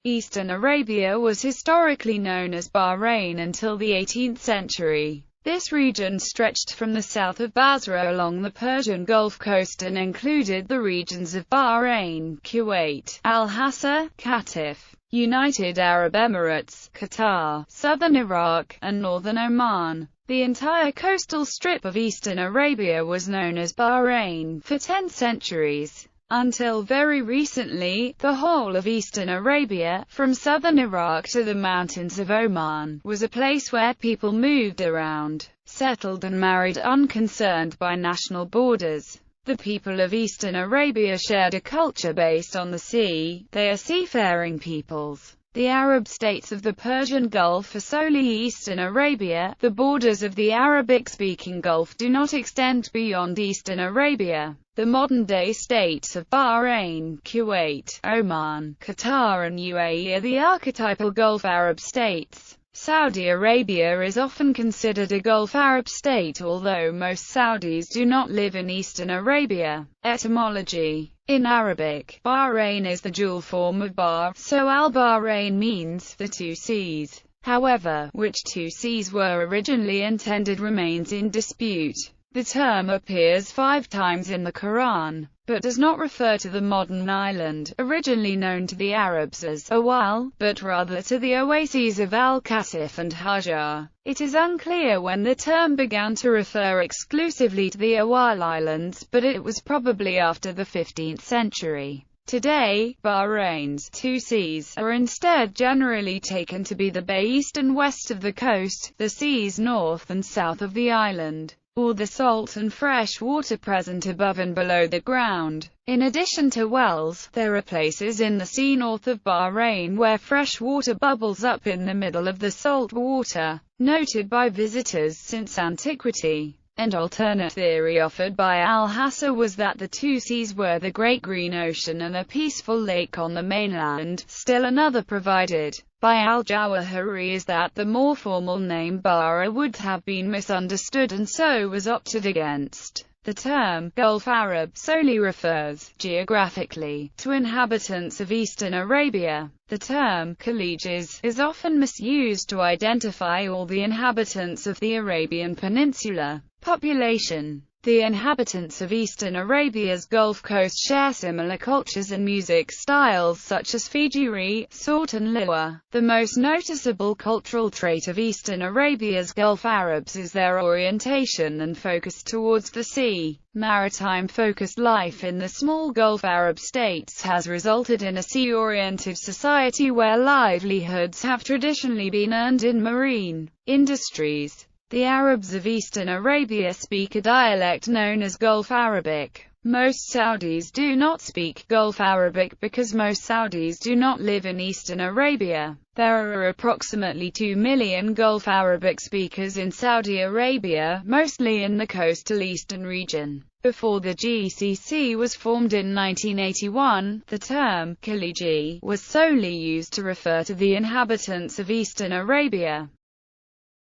Eastern Arabia was historically known as Bahrain until the 18th century. This region stretched from the south of Basra along the Persian Gulf coast and included the regions of Bahrain, Kuwait, Al-Hassa, Qatif, United Arab Emirates, Qatar, southern Iraq, and northern Oman. The entire coastal strip of Eastern Arabia was known as Bahrain for 10 centuries. Until very recently, the whole of Eastern Arabia, from southern Iraq to the mountains of Oman, was a place where people moved around, settled and married unconcerned by national borders. The people of Eastern Arabia shared a culture based on the sea. They are seafaring peoples. The Arab states of the Persian Gulf are solely Eastern Arabia. The borders of the Arabic-speaking Gulf do not extend beyond Eastern Arabia. The modern-day states of Bahrain, Kuwait, Oman, Qatar and UAE are the archetypal Gulf Arab states. Saudi Arabia is often considered a Gulf Arab state, although most Saudis do not live in Eastern Arabia. Etymology. In Arabic, Bahrain is the dual form of Bahr, so al-Bahrain means the two seas. However, which two seas were originally intended remains in dispute. The term appears 5 times in the Quran, but does not refer to the modern island, originally known to the Arabs as Awal, but rather to the oases of Al-Qatif and Hajar. It is unclear when the term began to refer exclusively to the Awal Islands, but it was probably after the 15th century. Today, Bahrain's two seas are instead generally taken to be the bay east and west of the coast, the seas north and south of the island, or the salt and fresh water present above and below the ground. In addition to wells, there are places in the sea north of Bahrain where fresh water bubbles up in the middle of the salt water, noted by visitors since antiquity. An alternate theory offered by Al-Hassa was that the two seas were the Great Green Ocean and a peaceful lake on the mainland. Still another provided by Al-Jawahiri is that the more formal name Bahra would have been misunderstood and so was opted against. The term Gulf Arab solely refers, geographically, to inhabitants of Eastern Arabia. The term Khaliges is often misused to identify all the inhabitants of the Arabian Peninsula. Population. The inhabitants of Eastern Arabia's Gulf Coast share similar cultures and music styles such as Fijiri, Sort and Liwa. The most noticeable cultural trait of Eastern Arabia's Gulf Arabs is their orientation and focus towards the sea. Maritime-focused life in the small Gulf Arab states has resulted in a sea-oriented society where livelihoods have traditionally been earned in marine industries. The Arabs of Eastern Arabia speak a dialect known as Gulf Arabic. Most Saudis do not speak Gulf Arabic because most Saudis do not live in Eastern Arabia. There are approximately 2 million Gulf Arabic speakers in Saudi Arabia, mostly in the coastal eastern region. Before the GCC was formed in 1981, the term Khaliji was solely used to refer to the inhabitants of Eastern Arabia.